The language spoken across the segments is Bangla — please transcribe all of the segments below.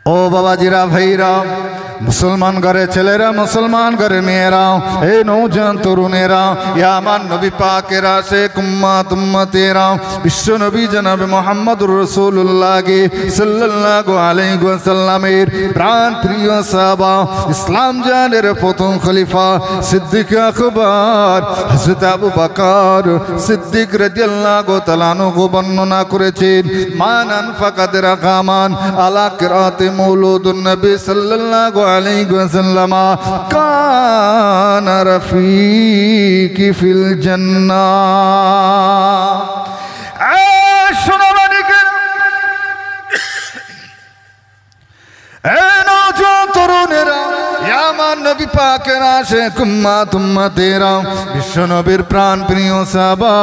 ও বাবাজিরা ভাইরা, মুসলমান ঘরে ছেলেরা, মুসলমান ঘরে মেয়েরা, এই নৌজান তরুণেরা, ইয়া আমার নবী পাকের আশিক উম্মত উম্মতেরা, বিশ্ব নবী জনাবে মুহাম্মদুর রাসূলুল্লাহ সাল্লাল্লাহু আলাইহি ওয়াসাল্লামের প্রাণ প্রিয় সাহাবা, ইসলাম জানের প্রথম খলিফা সিদ্দিক আকবর হযরত আবু বকর সিদ্দিক রাদিয়াল্লাহু তাআলা আনহু বর্ণনা করেছেন, মান আনফাকাত রাকামান আলা কিরাতে মৌলুদুন নবী সাল্লাল্লাহু আলাইহি ওয়াসাল্লাম কানা রাফিকি ফিল জান্নাহ। শোনো মানিকের, এই নওজোয়ান তরুণেরা, আমার নবী পাকের আশিক উম্মত উম্মতেরা, বিশ্ব নবীর প্রাণ প্রিয় সাহাবা,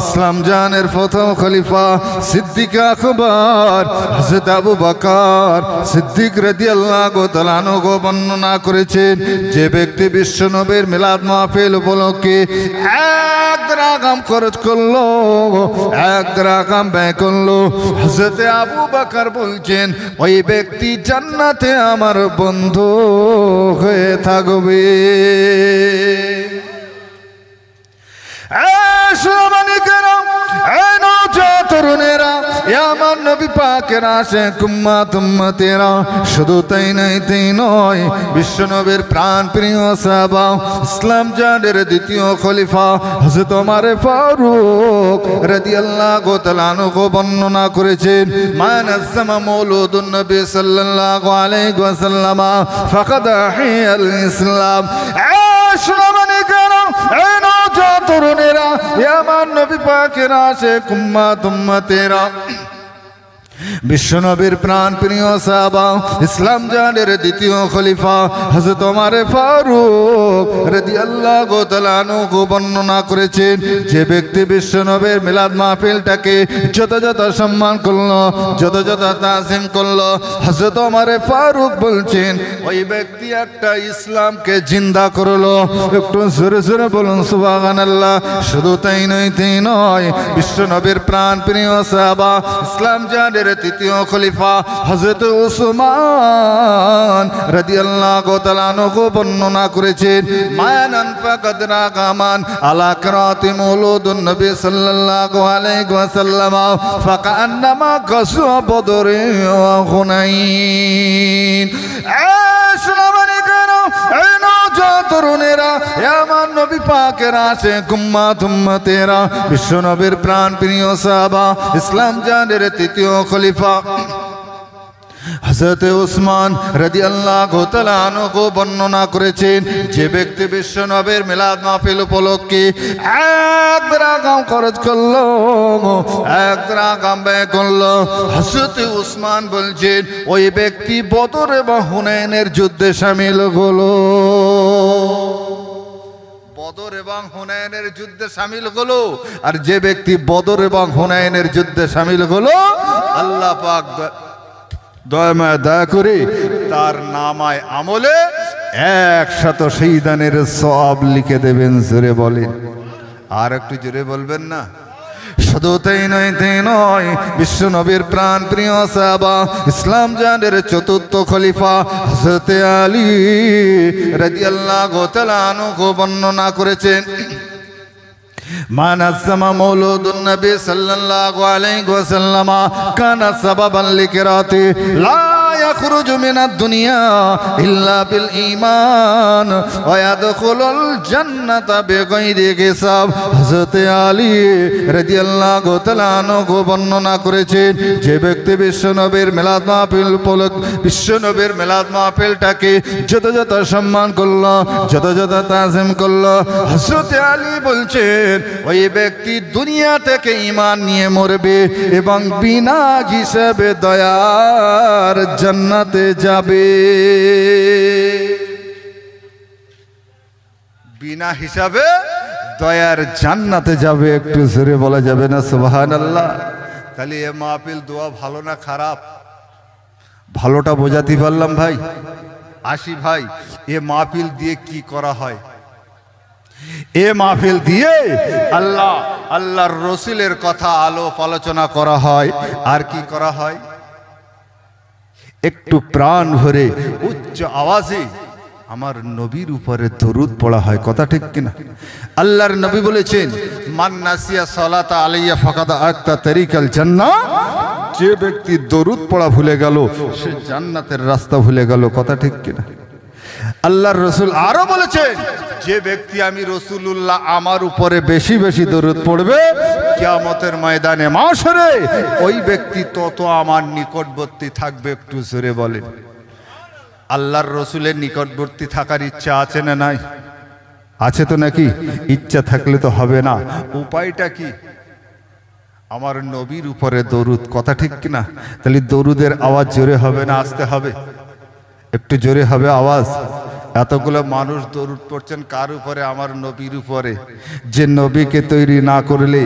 ইসলাম জানের প্রথম খলিফা সিদ্দিক আকবর হযরত আবু বকর সিদ্দিক রাদিয়াল্লাহু তাআলা আনহু বর্ণনা করেছেন, যে ব্যক্তি বিশ্ব নবীর মিলাদ মাহফিল উপলক্ষে এক রাকাম খরচ করলো, এক রাকাম ব্যয় করলো, হযরত আবু বকর বলছেন ওই ব্যক্তি জান্নাতে আমার বন্ধু হয়ে থাকবে। তরুণেরা, আমার নবী পাকের আশিক উম্মত উম্মতেরা, শুধু তাই নয়, বিশ্ব নবীর প্রাণ প্রিয় সাহাবা, ইসলাম জানের দ্বিতীয় খলিফা হযরত ওমর ফারুক রাদিয়াল্লাহু তাআলা আনহু বর্ণনা করেছেন, মান আযযামা মৌলুদুন নবী সাল্লাল্লাহু আলাইহি ওয়াসাল্লাম ফাকাদ আহিয়াল ইসলাম। তরুণেরা, আমার নবী পাকের আশিক উম্মত উম্মতেরা, বিশ্ব নবীর প্রাণ প্রিয় সাহাবা, ইসলাম জানের দ্বিতীয় খলিফা হযরত ওমর ফারুক রাদিয়াল্লাহু তাআলা আনহু বর্ণনা করেছেন, যে ব্যক্তি বিশ্ব নবীর মিলাদ মাহফিলটাকে যথাযথ সম্মান করলো, যথাযথ তাজিম করলো, হযরত ওমর ফারুক বলছেন ওই ব্যক্তি একটা ইসলামকে জিন্দা করলো। একটু জোরে জোরে বলুন সুবহানাল্লাহ। শুধু তাই নয়, বিশ্ব নবীর প্রাণ প্রিয় সাহাবা, ইসলাম জানের তৃতীয় খলিফা হযরত উসমান রাদিয়াল্লাহু তাআলা আনহু বর্ণনা করেছেন, মান আনফাকাত রাকামান আলা কিরাতি মৌলুদুন নবী সাল্লাল্লাহু আলাইহি ওয়াসাল্লাম ফাকান্নামা গাযওয়া বদর ওয়া হুনাইন। তরুণেরা, আমার নবী পাকের আশিক উম্মত উম্মতেরা, বিশ্ব নবীর প্রাণ প্রিয় সাহাবা, ইসলাম জানের তৃতীয় খলিফা হযরত উসমান রাদিয়াল্লাহু তাআলা আনহু বর্ণনা করেছেন, যে ব্যক্তি বিশ্ব নবীর মিলাদ মাহফিল উপলক্ষে এক রাকাম খরচ করলো, এক রাকাম ব্যয় করলো, হযরত উসমান বলছেন ওই ব্যক্তি বদর এবং হুনাইনের যুদ্ধে শামিল হলো। বদর এবং হুনাইনের যুদ্ধে শামিল হলো। আর যে ব্যক্তি বদর এবং হুনাইনের যুদ্ধে শামিল হলো, আল্লাহ পাক দয়াময় দয়া করে তার নামায় আমলে 100 শহীদানের সওয়াব লিখে দেবেন। জোরে বলেন, আর একটু জোরে বলবেন না। শুধু তাই নয়, বিশ্ব নবীর প্রাণ প্রিয় সাহাবা, ইসলাম জানের চতুর্থ খলিফা হযরত আলী রাদিয়াল্লাহু তাআলা আনহু বর্ণনা করেছেন, মান আযযামা মৌলুদুন নবী সাল্লাল্লাহু আলাইহি ওয়াসাল্লাম কানা সাবাবান লিকিরাতি লা ইয়াখরুজু মিনাদ দুনিয়া ইল্লা বিল ঈমান ওয়া ইয়াদখুলুল জান্নাতা বিগাইরি হিসাব। হযরত আলী রাদিয়াল্লাহু তাআলা আনহু বর্ণনা করেছেন, যে ব্যক্তি বিশ্ব নবীর মিলাদ মাহফিল বিশ্ব নবীর মিলাদ মাহফিলটাকে যথাযথ সম্মান করলো, যথাযথ তাজিম করলো, হযরত আলী বলছেন ওই ব্যক্তি দুনিয়া থেকে ঈমান নিয়ে মরবে এবং বিনা হিসাবে দয়ার জান্নাতে যাবে। বিনা হিসাবে দয়ার জান্নাতে যাবে। একটু জোরে বলা যাবে না সুবহানাল্লাহ? তাহলে এ মাহফিল দোয়া ভালো না খারাপ? ভালোটা বোঝাতে পারলাম ভাই? আসি ভাই, এ মাহফিল দিয়ে কি করা হয়? এ মাহফিল দিয়ে আল্লাহর রসুলের কথা আলোচনা করা হয়। আর কি করা হয়? একটু প্রাণ ভরে উচ্চ আওয়াজে আমার নবীর উপরে দরুদ পড়া হয়, কথা ঠিক কিনা? আল্লাহর নবী বলেছেন, মান নাসিয়া সালাতা আলাইয়া ফাকাদ আতা তারিকাল জান্নাহ, যে ব্যক্তি দরুদ পড়া ভুলে গেল সে জান্নাতের রাস্তা ভুলে গেল, কথা ঠিক কিনা? আল্লাহর রসুল আরো বলেছেন, যে ব্যক্তি আমি রসুলুল্লাহ আমার উপরে বেশি বেশি দরুদ পড়বে কিয়ামতের ময়দানে মাশরে ওই ব্যক্তি তত আমার নিকটবর্তী থাকবে। একটু জোরে বলেন, আল্লাহর রসুলের নিকটবর্তী থাকার ইচ্ছা আছে না নাই? আছে তো নাকি? ইচ্ছা থাকলে তো হবে না, উপায়টা কি? আমার নবীর উপরে দরুদ, কথা ঠিক কিনা? তাহলে দরুদের আওয়াজ জোরে হবে না আস্তে হবে? একটু জোরে হবে আওয়াজ। এতগুলো মানুষ দরুদ পড়ছেন কার উপরে? আমার নবীর উপরে। যে নবীকে তৈরি না করলে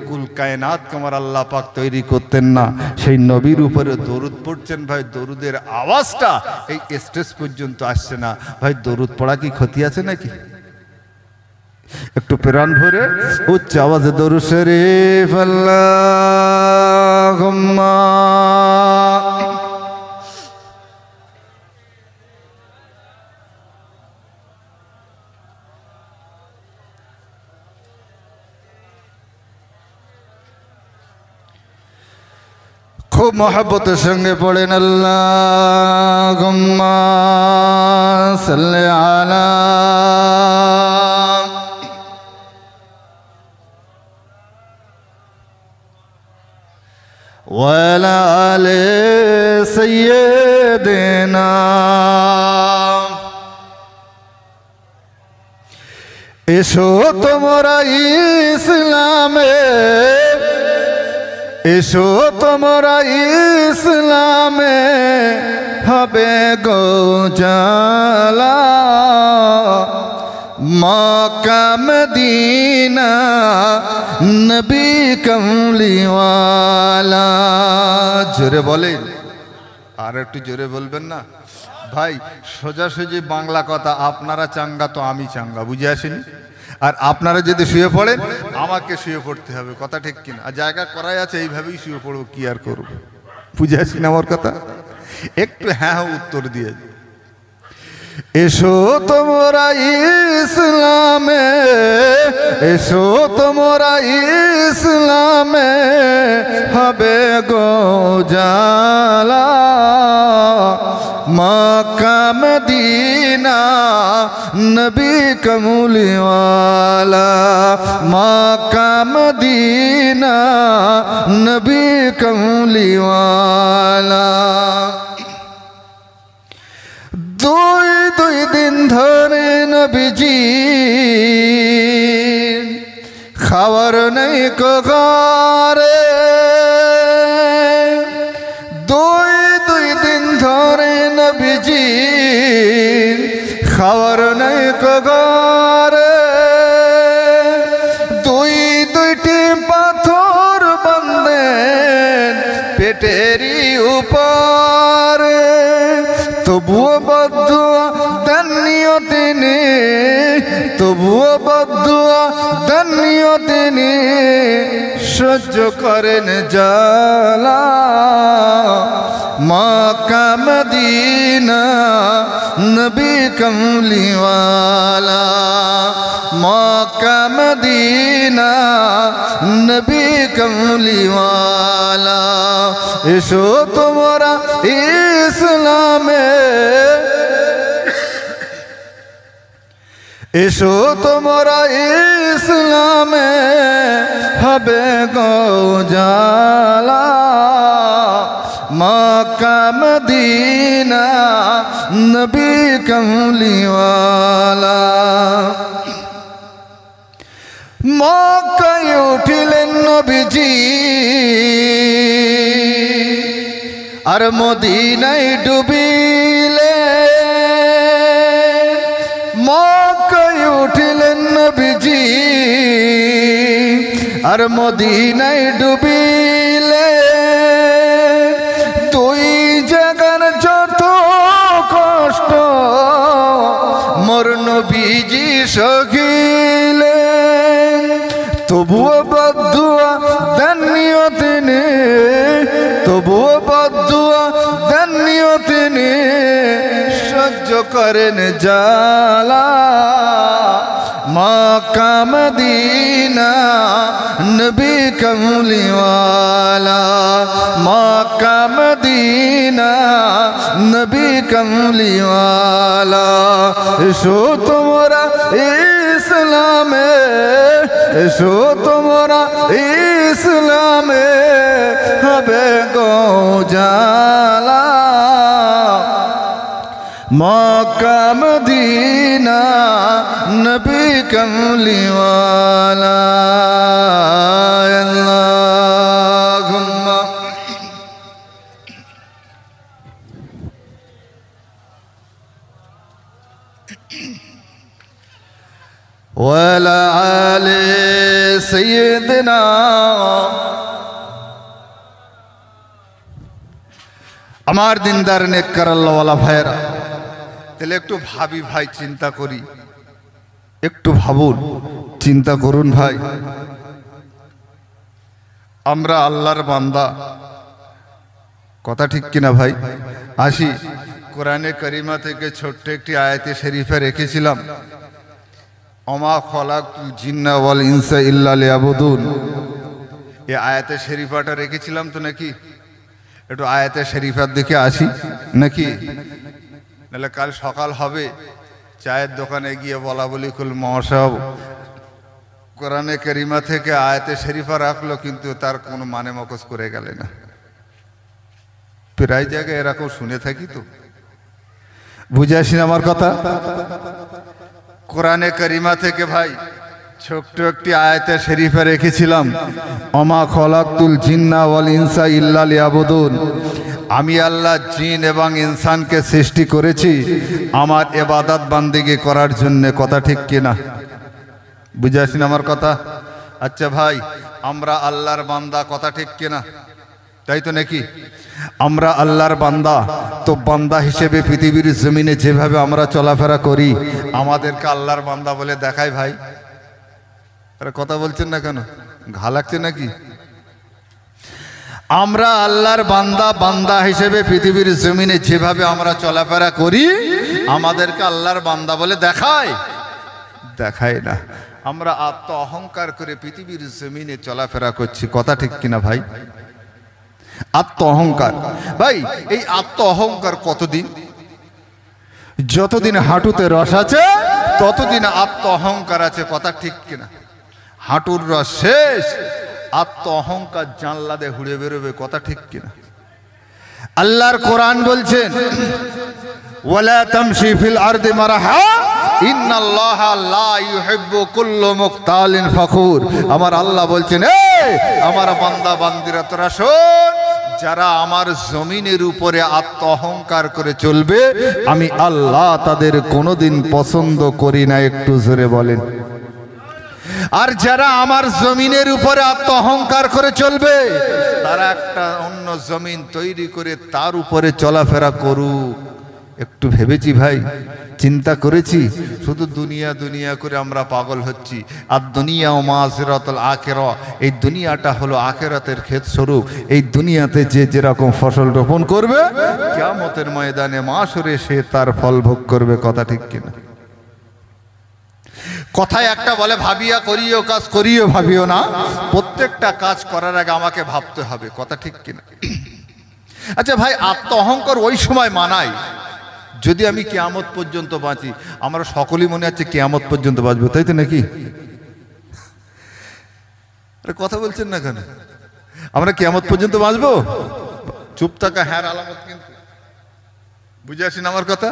কুল কায়নাত আমার আল্লাহ পাক তৈরি করতেন না, সেই নবীর উপরে দরুদ পড়ছেন। ভাই দরুদের আওয়াজটা এই স্টেজ পর্যন্ত আসছে না, ভাই দরুদ পড়া কি ক্ষতি আছে নাকি? একটু প্রাণ ভরে উচ্চ আওয়াজে দরুদ শরীফ আল্লাহুম্মা খুব মহব্বতের সঙ্গে পড়েন আল্লাহুম্মা সাল্লি আলা ওয়ালা আলে সাইয়্যিদিনা। এসো তোমরা ইসলামে, এসো তোমরা ইসলামে হবে গো জালা, মক্কা মদিনা নবী কমলিওয়ালা। জোরে বলেন, আর একটু জোরে বলবেন না ভাই? সোজাসুজি বাংলা কথা, আপনারা চাঙ্গা তো আমি চাঙ্গা, বুঝে আসেনি? আর আপনারা যদি শুয়ে পড়েন আমাকে শুয়ে পড়তে হবে, কথা ঠিক কিনা? আর জায়গা করাই আছে, এইভাবেই শুয়ে পড়বো, কি আর করবো, বুঝে আসেন আমার কথা? একটু হ্যাঁ হ্যাঁ উত্তর দিয়ে। এসো তোমরা ইসলামে, এসো তোমরা ইসলামে হবে গো জালা, মক্কা মদিনা নবী কমলিওয়ালা, মক্কা মদিনা নবী কমলিওয়ালা। দুই দুই দিন ধরে নবীজি খাবার নেই কোঘরে, দুই দুই দিন ধরে নবীজি খাবার নেই কোঘরে, দুই দুইটি পাথর বাঁধেন পেটেরই উপরে, তবুও বদুয়া দেননিও তিনি, তবুও বদুয়া দেননিও তিনি, সহ্য করেন জালা, মক্কা মদিনা নবী কমলিওয়ালা, মক্কা মদিনা নবী কমলিওয়ালা। এসো তোমরা ইসলামে, এসো তোমরা ইসলামে হবে গো জালা, মক্কা মদিনা নবী কমলিওয়ালা। মক্কায় উঠিলেন নবীজি আর মদিনায় ডুবিলে, মক্কায় উঠিলেন নবীজি আর মদিনায় ডুবিলে, দুই জায়গার যত কষ্ট মোর নবীজি সহিলেন, তবুও বদুয়া দেননিও তিনি, তবুও বদুয়া দেননিও তিনি সহ্য করেন জ্বালা মক্কা মদিনা নবী কমলিওয়ালা মক্কা মদিনা নবী কমলিওয়ালা এসো তোমরা ইসলামে এসো তোমরা ইসলামে হবে গো জালা মক্কা মদিনা নবী কমলিওয়ালা আল্লাহুম্মা ওয়ালা আলি সাইয়্যিদিনা। আমার দিনদার নেককার আল্লাহওয়ালা ভাইরা, তাহলে একটু ভাবি ভাই, চিন্তা করি, একটু ভাবুন, চিন্তা করুন ভাই। আমরা আল্লাহর বান্দা, কথা ঠিক কিনা ভাই? আসি কোরআনে কারিমা থেকে ছোট্ট একটি আয়াতে শরীফে রেখেছিলাম, ওমা খলাকতুল জিন্না ওয়াল ইনসা ইল্লা লিয়াবুদুন। এই আয়াতে শরীফাটা রেখেছিলাম তো নাকি? একটু আয়াতে শরীফার দিকে আসি নাকি? নাহলে কাল সকাল হবে, চায়ের দোকানে গিয়ে বলা বলি কুল মহাসব কোরআনে কারিমা থেকে আয়াতে শরীফা রাখলো, কিন্তু তার কোনো মানে মকস করে গেলে না। প্রায় জায়গায় এরকম শুনে থাকি তো, বুঝে আসেন আমার কথা? কোরআনে কারিমা থেকে ভাই ছোট্ট একটি আয়াতে শরীফে রেখেছিলাম, ওমা খলাকতুল জিন্না ওয়াল ইনসা ইল্লা লিয়াবুদুন। আমি আল্লাহ জিন এবং ইনসানকে সৃষ্টি করেছি আমার ইবাদত বান্দিগি করার জন্য। কথা ঠিক কিনা? বুঝে আসেন আমার কথা? আচ্ছা ভাই, আমরা আল্লাহর বান্দা, কথা ঠিক কিনা? তাই তো নাকি? আমরা আল্লাহর বান্দা, তো বান্দা হিসেবে পৃথিবীর জমিনে যেভাবে আমরা চলাফেরা করি, আমাদেরকে আল্লাহর বান্দা বলে দেখায় ভাই। আরে কথা বলছেন না কেন? ঘা লাগছে নাকি? আমরা আল্লাহর বান্দা, বান্দা হিসেবে পৃথিবীর জমিনে যেভাবে আমরা চলাফেরা করি, আমাদেরকে আল্লাহর বান্দা বলে দেখায়? দেখায় না। আমরা আত্ম অহংকার করে পৃথিবীর জমিনে চলাফেরা করছি। কথা ঠিক কিনা ভাই? আত্ম অহংকার ভাই, এই আত্ম অহংকার কতদিন? যতদিন হাঁটুতে রস আছে ততদিন আত্ম অহংকার আছে। কথা ঠিক কিনা? হাঁটুর রস শেষ, আত্ম অহংকার জানলা দিয়ে হুড়ে বেরোবে। কথা ঠিক কিনা? আল্লাহর কোরআন বলছেন, ওয়ালা তামশি ফিল আরদি মারহা ইন্নাল্লাহা লা ইউহিব্বু কুল্লা মুখতালিন ফখুর। আমার আল্লাহ বলছেন, আমার বান্দা বান্দিরা তোরা শোন, যারা আমার জমিনের উপরে আত্ম অহংকার করে চলবে, আমি আল্লাহ তাদের কোনোদিন পছন্দ করি না। একটু জোরে বলেন। আর যারা আমার জমিনের উপরে আত্ম অহংকার করে চলবে, তারা একটা অন্য জমিন তৈরি করে তার উপরে চলাফেরা করুক। একটু ভেবেছি ভাই, চিন্তা করেছি, শুধু দুনিয়া দুনিয়া করে আমরা পাগল হচ্ছি। আর দুনিয়া ও মাযরাতুল আখিরা, এই দুনিয়াটা হলো আখিরাতের ক্ষেত স্বরূপ। এই দুনিয়াতে যে যেরকম ফসল রোপণ করবে, কিয়ামতের ময়দানে মাশরে সে তার ফল ভোগ করবে। কথা ঠিক কিনা? কথায় একটা বলে, ভাবিয়া করিও কাজ, করিও ভাবিও না। প্রত্যেকটা কাজ করার আগে আমাকে ভাবতে হবে। কথা ঠিক কিনা? আচ্ছা ভাই, আত্ম অহংকার ওই সময় মানায় যদি আমি কিয়ামত পর্যন্ত বাঁচি। আমরা সকলেই মনে হচ্ছে কিয়ামত পর্যন্ত বাঁচবো, তাই তো নাকি? আরে কথা বলছেন না কেন? আমরা কিয়ামত পর্যন্ত বাঁচবো? চুপ থাকা হ্যাঁ আলামত কিন্তু। বুঝে আসেন আমার কথা?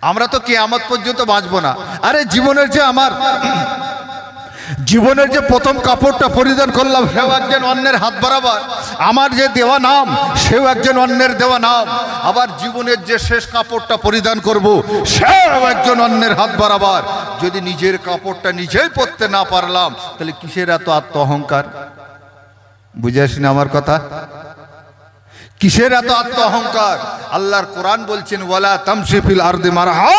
আমরা তো কিয়ামত পর্যন্ত বাঁচবো না। আরে জীবনের যে প্রথম কাপড়টা পরিধান করলাম, সেও একজন অন্যের হাত বরাবর। আমার যে দেওয়া নাম, সেও একজন অন্যের দেওয়া নাম। আবার জীবনের যে শেষ কাপড়টা পরিধান করব, সেও একজন অন্যের হাত বরাবর। যদি নিজের কাপড়টা নিজেই পরতে না পারলাম, তাহলে কিসের এত আত্ম অহংকার? বুঝে আসেন আমার কথা? কিসের এত আত্ম অহংকার? আল্লাহর কোরআন বলছেন, ওয়ালা তামশি ফিল আরদি মারহা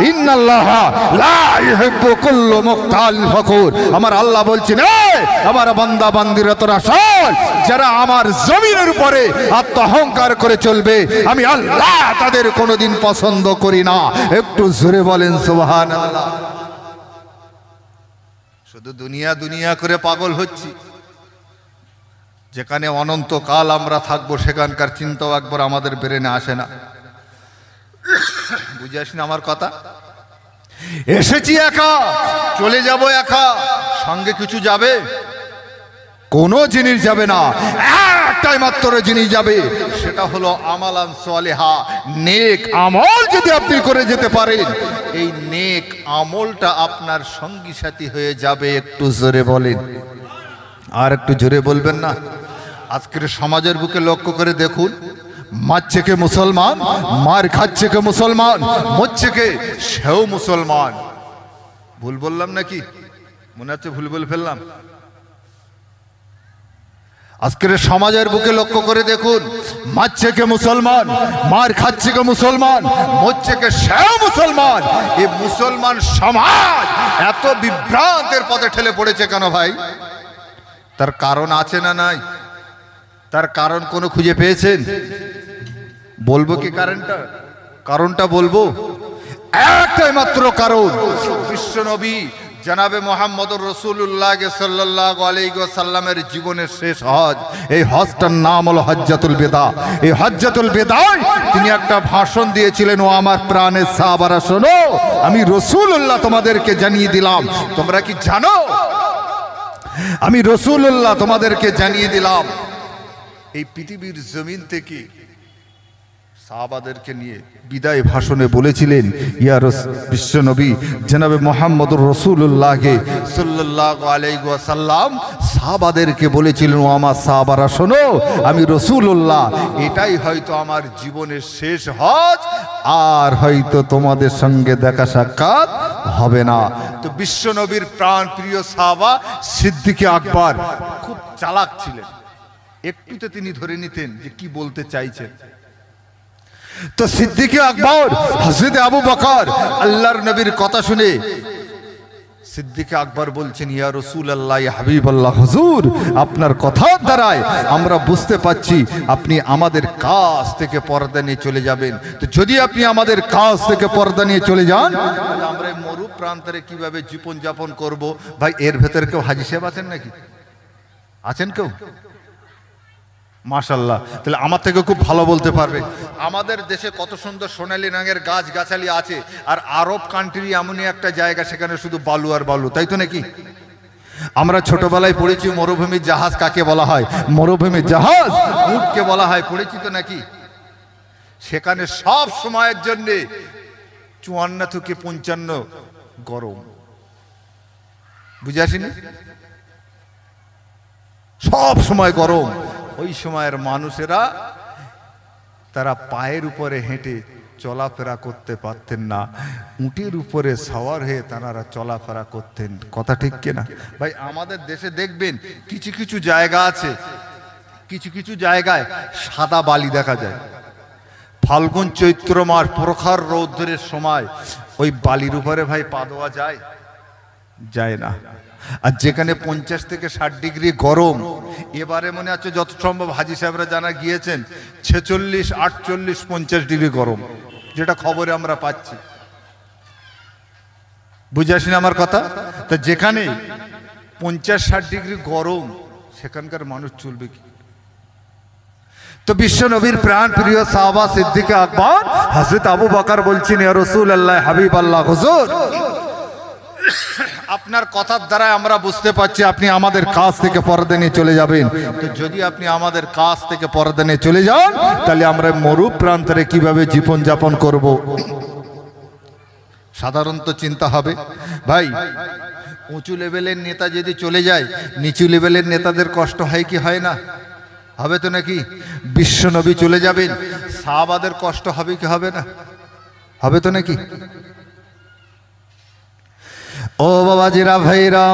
ইন্নাল্লাহা লা ইউহিব্বু কুল্লা মুখতালিন ফখুর। আমার আল্লাহ বলছেন, এই আমার বান্দা বান্দিরা তোরা শোন, যারা আমার জমিনের উপরে আত্মঅহংকার করে চলবে আমি আল্লাহ তাদের কোনোদিন পছন্দ করি না। একটু জোরে বলেন সুবহানাল্লাহ। শুধু দুনিয়া দুনিয়া করে পাগল হচ্ছি, যেখানে অনন্তকাল আমরা থাকবো সেখানকার চিন্তাও একবার আমাদের ব্রেনে আসে না। বুঝে আসেন আমার কথা? এসেছি একা, চলে যাব একা, সঙ্গে কিছু যাবে? কোনো জিনিস যাবে না, একটাই মাত্র জিনিস যাবে, সেটা হলো আমালান সালেহা, নেক আমল যদি আপনি করে যেতে পারেন, এই নেক আমলটা আপনার সঙ্গী সাথী হয়ে যাবে। একটু জোরে বলেন, আর একটু জোরে বলবেন না? আজকের সমাজের বুকে লক্ষ্য করে দেখুন, মারছে কে মুসলমান, মার খাচ্ছে কে মুসলমান, মরছে কে সেও মুসলমান। ভুল বললাম নাকি? মনে হচ্ছে ভুল বলে ফেললাম। আজকের সমাজের বুকে লক্ষ্য করে দেখুন, মারছে কে মুসলমান, মার খাচ্ছে কে মুসলমান, মরছে কে সেও মুসলমান। এই মুসলমান সমাজ এত বিভ্রান্তের পথে ঠেলে পড়েছে কেন ভাই? তার কারণ আছে না নাই? তার কারণ কোনো খুঁজে পেয়েছেন? বলবো কি কারণটা? কারণটা বলবো, একটাই মাত্র কারণ, বিশ্বনবী জনাবে মুহাম্মদুর রাসূলুল্লাহ সাল্লাল্লাহু আলাইহি ওয়াসাল্লামের জীবনের শেষ হজ। এই হজটার নাম হলো হজ্জাতুল বিদা। এই হজ্জাতুল বিদায় তিনি একটা ভাষণ দিয়েছিলেন, ও আমার প্রাণের সাহাবারা শোনো, আমি রাসূলুল্লাহ তোমাদেরকে জানিয়ে দিলাম। তোমরা কি জানো? আমি রাসূলুল্লাহ তোমাদেরকে জানিয়ে দিলাম, এই পৃথিবীর জমিন থেকে সাহাবাদেরকে নিয়ে বিদায় ভাষণে বলেছিলেন, ইয়া বিশ্বনবী জনাবে মুহাম্মদুর রাসূলুল্লাহকে সাল্লাল্লাহু আলাইহি ওয়াসাল্লাম সাহাবাদেরকে বলেছিলেন, ও আমার সাহাবারা শোনো, আমি রাসূলুল্লাহ, এটাই হয়তো আমার জীবনের শেষ হজ, আর হয়তো তোমাদের সঙ্গে দেখা সাক্ষাৎ হবে না। তো বিশ্বনবীর প্রাণ প্রিয় সাহাবা সিদ্দিকে আকবর খুব চালাক ছিলেন, একটুতে তিনি ধরে নিতেন যে কি বলতে চাইছেন। তো সিদ্দিকে আকবর হযরত আবু বকর আল্লাহর নবীর কথা শুনে সিদ্দিকে আকবর বলছেন, ইয়া রাসূলুল্লাহ, ইয়া হাবিবাল্লাহ, হুজুর আপনার কথার দ্বারায় আমরা বুঝতে পাচ্ছি আপনি আমাদের কাছ থেকে পর্দা নিয়ে চলে যাবেন। তো যদি আপনি আমাদের কাছ থেকে পর্দা নিয়ে চলে যান, তাহলে আমরা এই মরু প্রান্তরে কিভাবে জীবন যাপন করব? ভাই এর ভেতরে কেউ হাজী সাহেব আছেন নাকি? আছেন কেউ? মাশাআল্লাহ, তাহলে আমার থেকে খুব ভালো বলতে পারবে। আমাদের দেশে কত সুন্দর সোনালী রঙের গাছ গাছালি আছে, আর আরব কান্ট্রি এমনই একটা জায়গা সেখানে শুধু বালু আর বালু, তাই তো নাকি? আমরা ছোটবেলায় পড়েছি মরুভূমির জাহাজ কাকে বলা হয়, মরুভূমির জাহাজ উটকে বলা হয়, পড়েছি তো নাকি? সেখানে সব সময়ের জন্য 54 থেকে 55 গরম, বুঝে আসেনি? সব সময় গরম। ওই সময়ের মানুষেরা তারা পায়ের উপরে হেঁটে চলাফেরা করতে পারতেন না, উটের উপরে সওয়ার হয়ে তারা চলাফেরা করতেন। কথা ঠিক কিনা ভাই? আমাদের দেশে দেখবেন কিছু কিছু জায়গা আছে, কিছু কিছু জায়গায় সাদা বালি দেখা যায়। ফাল্গুন চৈত্র মাস প্রখর রৌদ্রের সময় ওই বালির উপরে ভাই পা দেওয়া যায়? যায় না। আর যেখানে 50 থেকে 60 ডিগ্রি গরম, এবারে মনে আছে যত সম্ভব হাজী সাহেবরা জানা গিয়েছেন 46, 48, 50 ডিগ্রি গরম, যেটা খবরে আমরা পাচ্ছি। বুঝে আসেন আমার কথা? তা যেখানে 50-60 ডিগ্রি গরম, সেখানকার মানুষ চলবে কি? তো বিশ্ব নবীর প্রাণ প্রিয় সাহাবা সিদ্দিকে আকবর হযরত আবু বকর বলছেন, ইয়া রাসূলুল্লাহ, হাবিবাল্লাহ, হুজুর আপনার কথার দ্বারা আমরা বুঝতে পারছি আপনি আমাদের কাছ থেকে পর্দা নিয়ে চলে যাবেন। তো যদি আপনি আমাদের কাছ থেকে পর্দা নিয়ে চলে যান, তাহলে আমরা মরু প্রান্তরে কিভাবে জীবন যাপন করব? সাধারণত চিন্তা হবে ভাই, উঁচু লেভেলের নেতা যদি চলে যায়, নিচু লেভেলের নেতাদের কষ্ট হয় কি হয় না? হবে তো নাকি? বিশ্বনবী চলে যাবেন, সাহাবাদের কষ্ট হবে কি হবে না? হবে তো নাকি? ও বাবাজিরা ভাইরা,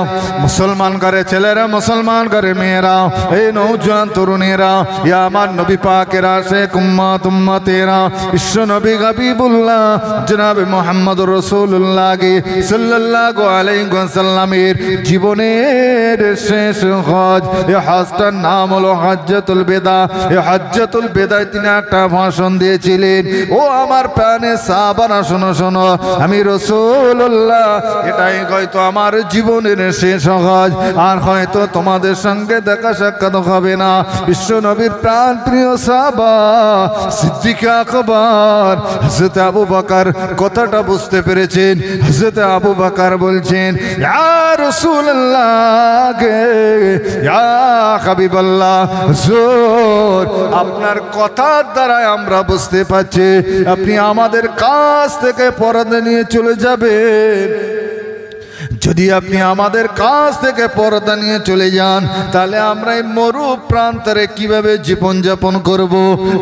মুসলমান করে ছেলেরা, মুসলমান করে মেয়েরা, এই নৌজওয়ান তরুণেরা, ইয়া আমার নবী পাকের আশিক উম্মত উম্মতেরা, বিশ্ব নবী হাবিবুল্লাহ জনাবে মুহাম্মদুর রাসূলুল্লাহ সাল্লাল্লাহু আলাইহি ওয়াসাল্লামের জীবনের শেষ হজ, এই হজটার নাম হলো হজ্জাতুল বেদা। এই হজ্জাতুল বেদায় তিনি একটা ভাষণ দিয়েছিলেন। ও আমার প্রাণের সাহাবারা, শোনো শোনো, আমি রাসূলুল্লাহ এটাই হয়তো আমার জীবনের শেষ হজ, আর হয়তো তোমাদের সঙ্গে দেখা সাক্ষাৎ হবে না। বিশ্ব নবীর প্রাণ প্রিয় সাহাবা সিদ্দিক আকবর হযরত আবু বকর কথাটা বুঝতে পেরেছেন। হযরত আবু বকর বলছেন, ইয়া রাসূলুল্লাহ, ইয়া হাবিবাল্লাহ, হুজুর আপনার কথার দ্বারা আমরা বুঝতে পারছি আপনি আমাদের কাছ থেকে পর্দা নিয়ে চলে যাবেন। যদি আপনি আমাদের কাছ থেকে পর্দা নিয়ে চলে যান, তাহলে আমরা এই মরু প্রান্তরে কিভাবে জীবন যাপন করব?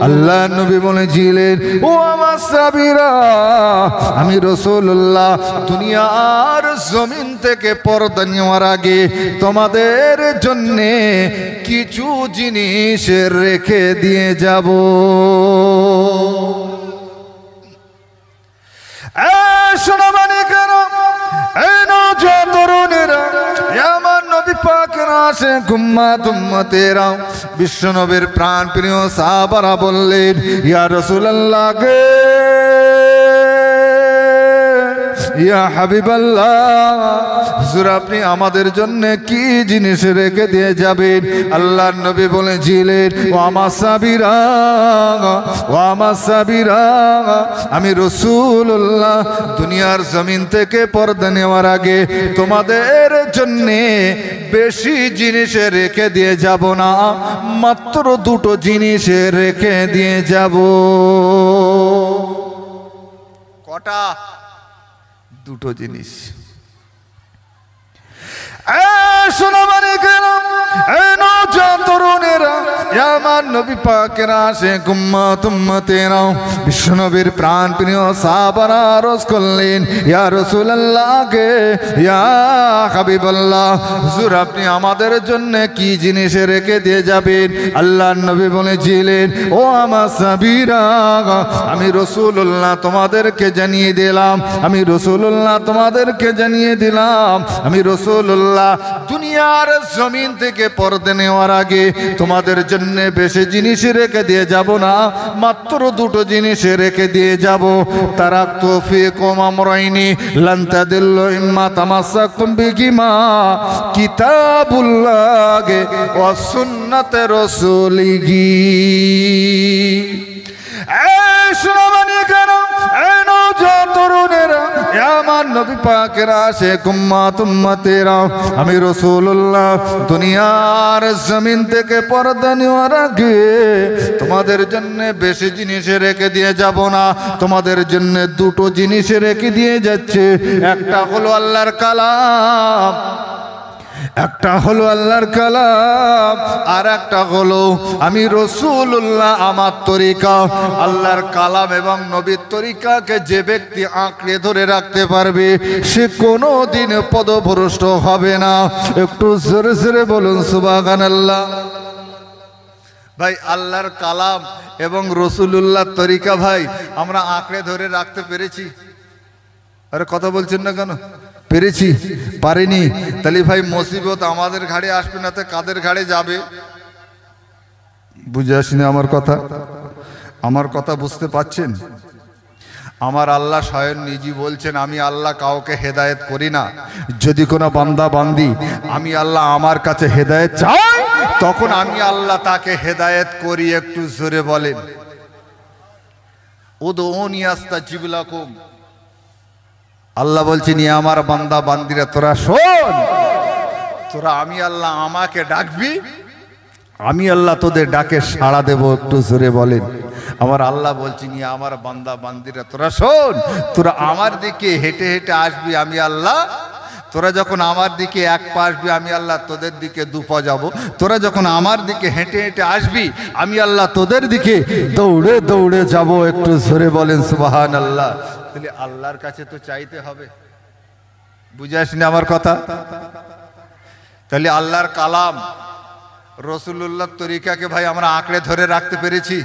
আল্লাহ নবী বলেছিলেন, ও আমার সাহাবীরা, আমি রাসূলুল্লাহ দুনিয়ার জমিন থেকে পর্দা নেওয়ার আগে তোমাদের জন্য কিছু জিনিস রেখে দিয়ে যাব। শোনো মানে কেন, এই নওজোয়ান তরুণেরা, আমার নবী পাকের আশিক উম্মত উম্মতেরা, বিশ্ব নবীর প্রাণ প্রিয় সাহাবারা বললেন, ইয়া রাসূলুল্লাহ গে, ইয়া হাবিবাল্লাহ, হুজুর আপনি আমাদের জন্য কি জিনিস রেখে দিয়ে যাবেন? আল্লাহর নবী বলেছিলেন, ও আমার সাহাবীরা, ও আমার সাহাবীরা, আমি রাসূলুল্লাহ দুনিয়ার জমিন থেকে পর্দা নেওয়ার আগে তোমাদের জন্য বেশি জিনিস রেখে দিয়ে যাব না, মাত্র দুটো জিনিস রেখে দিয়ে যাব। কটা? দুটো জিনিস। শোনো মানে কেন, এই নওজোয়ান তরুণেরা, আমার নবী পাকের আশিক উম্মত উম্মতেরা, বিশ্ব নবীর প্রাণ প্রিয় সাহাবারা আরজ করলেন, ইয়া রাসূলুল্লাহ গে, ইয়া হাবিবাল্লাহ, হুজুর আপনি আমাদের জন্য কি জিনিস রেখে দিয়ে যাবেন? আল্লাহর নবী বলেছিলেন, ও আমার সাহাবীরা, আমি রাসূলুল্লাহ তোমাদেরকে জানিয়ে দিলাম, আমি রাসূলুল্লাহ তোমাদেরকে জানিয়ে দিলাম, আমি রাসূলুল্লাহ দুনিয়ার জমিন থেকে পর্দা নেওয়ার আগে তোমাদের জন্য বেশি জিনিস রেখে দিয়ে যাব না, মাত্র দুটো জিনিস রেখে দিয়ে যাব। তারাকতু ফীকুম আমরাইনি লান তাদিল্লু ইম্মা তামাসসাকতুম বিহিমা, কিতাবুল্লাহি ওয়া সুন্নাতে রাসূলিহি। আমার নবী পাকের আশিক উম্মত উম্মতেরা, আমি রাসূলুল্লাহ দুনিয়ার জমিন থেকে পর্দা নেওয়ার আগে তোমাদের জন্য বেশি জিনিস রেখে দিয়ে যাব না, তোমাদের জন্য দুটো জিনিস রেখে দিয়ে যাচ্ছে। একটা হলো আল্লাহর কালাম, একটা হলো আল্লাহর কালাম, আর একটা হলো আমি রাসূলুল্লাহ আমার তরিকা। আল্লাহর কালাম এবং নবীর তরিকাকে যে ব্যক্তি আঁকড়ে ধরে রাখতে পারবে, সে কোনোদিন পদভ্রষ্ট হবে না। একটু জোরে জোরে বলুন সুবহানাল্লাহ। ভাই আল্লাহর কালাম এবং রাসূলুল্লাহ তরিকা ভাই আমরা আঁকড়ে ধরে রাখতে পেরেছি? আরে কথা বলছেন না কেন? পেরেছি? পারিনি? তাহলে ভাই মুসিবত আমাদের ঘাড়ে আসবে না তো কাদের ঘাড়ে যাবে? বুঝে আসেনি আমার কথা? আমার কথা বুঝতে পাচ্ছেন? আমার আল্লাহ স্বয়ং নিজে বলছেন, আমি আল্লাহ কাউকে হেদায়েত করি না। যদি কোনো বান্দা বান্দি আমি আল্লাহ আমার কাছে হেদায়েত চাই, তখন আমি আল্লাহ তাকে হেদায়েত করি। একটু জোরে বলেন, উদউনি আস্তাজিব লাকুম। আল্লাহ বলছেন, আমার বান্দা বান্দিরা তোরা শোন, তোরা আমি আল্লাহ আমাকে ডাকবি, আমি আল্লাহ তোদের ডাকে সাড়া দেব। একটু জোরে বলেন। আমার আল্লাহ বলছেন, আমার বান্দা বান্দিরা তোরা শোন, তোরা আমার দিকে হেঁটে হেঁটে আসবি, আমি আল্লাহ তোরা যখন আমার দিকে এক পা আসবি, আমি আল্লাহ তোদের দিকে দু পা যাব। তোরা যখন আমার দিকে হেঁটে হেঁটে আসবি, আমি আল্লাহ তোদের দিকে দৌড়ে দৌড়ে যাব। একটু জোরে বলেন সুবহানাল্লাহ। তাহলে আল্লাহর কাছে তো চাইতে হবে। বুঝে আসেনি আমার কথা? তাহলে আল্লাহর কালাম রসুল্লাহর তরিকাকে ভাই আমরা আঁকড়ে ধরে রাখতে পেরেছি?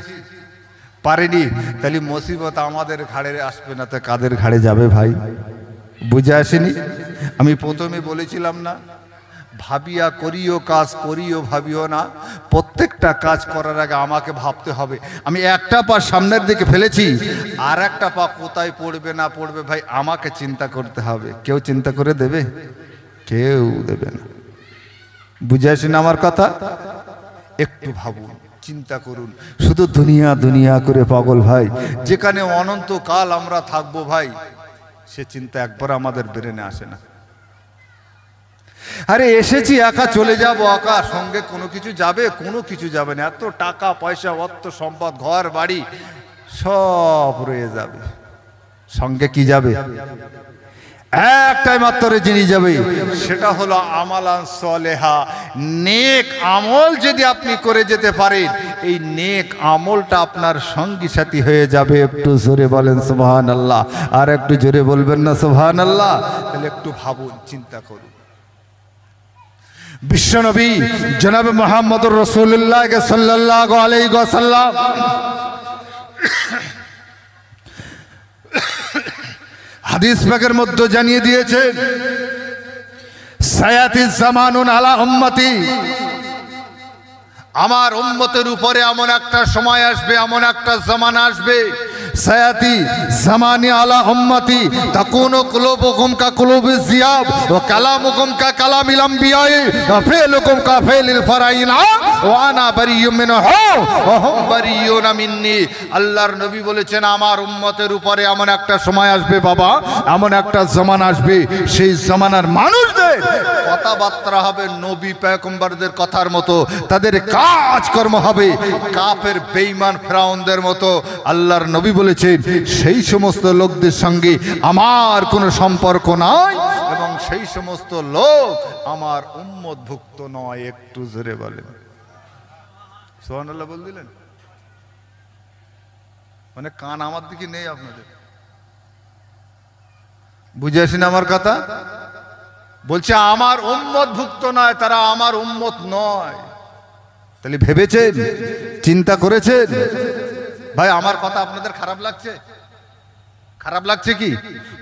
পারিনি। তাহলে মুসিবত আমাদের ঘাড়ে আসবে না তো কাদের ঘাড়ে যাবে ভাই? বুঝে আসেনি? আমি প্রথমে বলেছিলাম না, ভাবিয়া করিও কাজ, করিও ভাবিও না। প্রত্যেকটা কাজ করার আগে আমাকে ভাবতে হবে। আমি একটা পা সামনের দিকে ফেলেছি, আর একটা পা কোথায় পড়বে না পড়বে ভাই আমাকে চিন্তা করতে হবে। কেউ চিন্তা করে দেবে? কেউ দেবে না। বুঝে আসেন আমার কথা? একটু ভাবুন, চিন্তা করুন। শুধু দুনিয়া দুনিয়া করে পাগল ভাই, যেখানে অনন্তকাল আমরা থাকবো ভাই, সে চিন্তা একবার আমাদের ব্রেনে আসে না। আরে এসেছি একা, চলে যাব একা, সঙ্গে কোনো কিছু যাবে? কোনো কিছু যাবে না। এত টাকা পয়সা, অর্থ সম্পদ, ঘর বাড়ি সব রয়ে যাবে, সঙ্গে কি যাবে? একটাই মাত্র জিনিস যাবে, সেটা হলো আমালান সলেহা। নেক আমল যদি আপনি করে যেতে পারেন, এই নেক আমলটা আপনার সঙ্গী সাথী হয়ে যাবে। একটু জোরে বলেন সুবহানাল্লাহ। আর একটু জোরে বলবেন না সুবহানাল্লাহ? তাহলে একটু ভাবুন, চিন্তা করুন। বিশ্বনবী জনাব মুহাম্মদুর রাসূলুল্লাহ সাল্লাল্লাহু আলাইহি ওয়াসাল্লাম হাদিস পাকের মধ্যে জানিয়ে দিয়েছেন, সায়াতি জামানুন আলা উম্মতি, আমার উম্মতের উপরে এমন একটা সময় আসবে, এমন একটা জামানা আসবে, সায়াতি জামানি আলা উম্মতি তাকুনু কুলুবুকুম কা কুলুবিজ জিয়াব ওয়া কালামুকুম কা কালামিল আমবিয়াই ওয়া ফিলুকুম কা ফিলিল ফারাইনা ওয়া আনা বারিয়্যুম মিনহু ওয়া হুম বারিয়্যুনা মিন্নি। আল্লাহর নবী বলেছেন, আমার উম্মতের উপরে এমন একটা সময় আসবে বাবা, এমন একটা জামানা আসবে, সেই জামানার মানুষদের কথাবার্তা হবে নবী পয়গম্বরদের কথার মতো, তাদের কাজকর্ম হবে কাফের বেঈমান ফিরাউনদের মতো। আল্লাহর নবী বলেছেন, সেই সমস্ত লোকদের সঙ্গে আমার কোনো সম্পর্ক নাই এবং সেই সমস্ত লোক আমার উম্মতভুক্ত নয়। একটু জোরে বলেন সুবহানাল্লাহ। বল দিলেন মানে কান আমার দিকে নেই আপনাদের? বুঝে আসেন আমার কথা? বলছে আমার উম্মতভুক্ত নয়, তারা আমার উম্মত নয়। তাহলে ভেবেছেন, চিন্তা করেছেন? ভাই আমার কথা আপনাদের খারাপ লাগছে? খারাপ লাগছে কি?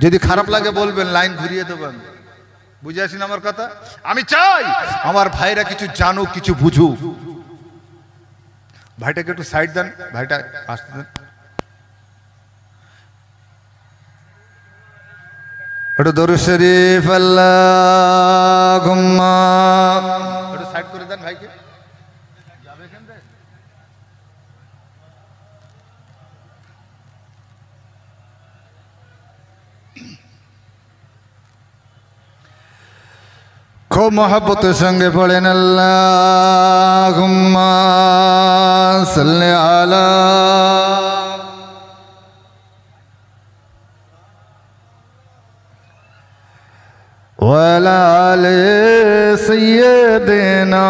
যদি খারাপ লাগে বলবেন, লাইন ঘুরিয়ে দেবেন। বুঝে আসেন আমার কথা? আমি চাই আমার ভাইরা কিছু জানুক, কিছু বুঝুক। ভাইটাকে একটু সাইড দেন, ভাইটা আসতে দেন। একটু দরুদ শরীফ আল্লাহুম্মা, একটু সাইড করে দেন ভাইকে। যাবে এখান থেকে? খুব মহব্বতের সঙ্গে পড়েন আল্লাহুম্মা সাল্লি আলা ওয়ালা আলি সাইয়্যিদিনা।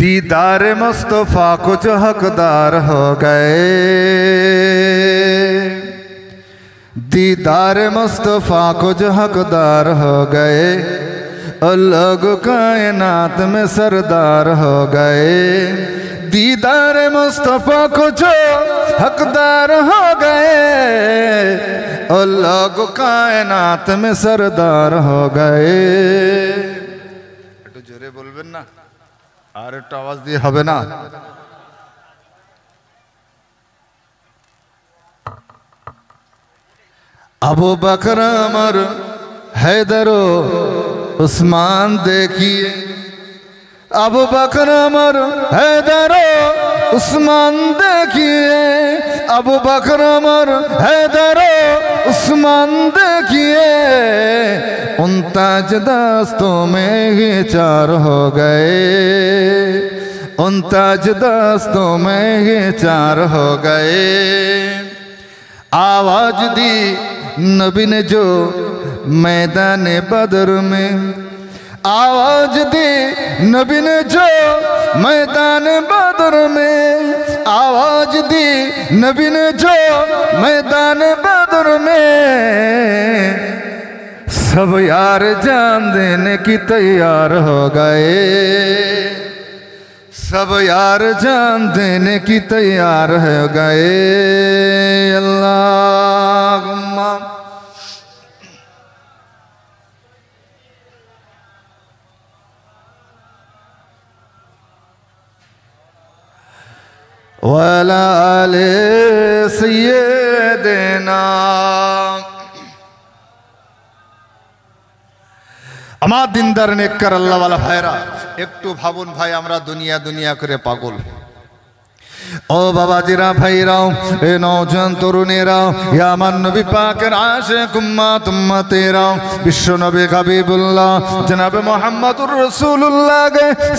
दीदार मुस्तफा को जो हकदार हो गए, दीदार मुस्तफा को जो हकदार हो गए, और लोग कायनात में सरदार हो गए। दीदार मुस्तफा को जो हकदार हो गए, और लोग कायनात में सरदार हो गए। একটু জোরে বলবেন না? আর একটু আওয়াজ দিয়ে হবে না? আবু বকর ওমর हैदर उस्मान देखिए, अबू बकर उमर हैदर उस्मान देखिए, अबू बकर उमर हैदर उस्मान देखिए, उन ताजदास्तों में ये चार हो गए, उन ताजदास्तों में ये चार हो गए। आवाज दी नबी ने जो मैदान बदर में, आवाज दी नबी ने जो मैदान बदर में आवाज दी, नबी ने जो मैदान बदर में सब यार जान देने की तैयार हो गए, सब यार जान देने की तैयार हो गए। अल्लाहुम्मा वाला आले सय्यदना। আমার দিনদার নেককার আল্লাহওয়ালা ভাইরা, একটু ভাবুন ভাই, আমরা দুনিয়া দুনিয়া করে পাগল। ও বাবাজিরা, ভাইরাও, এ নওজোয়ান তরুণেরাও, ইয়া আমার নবী পাকের আশিক উম্মত উম্মতেরাও, বিশ্ব নবী হাবিবুল্লাহ জনাবে মুহাম্মদুর রাসূলুল্লাহ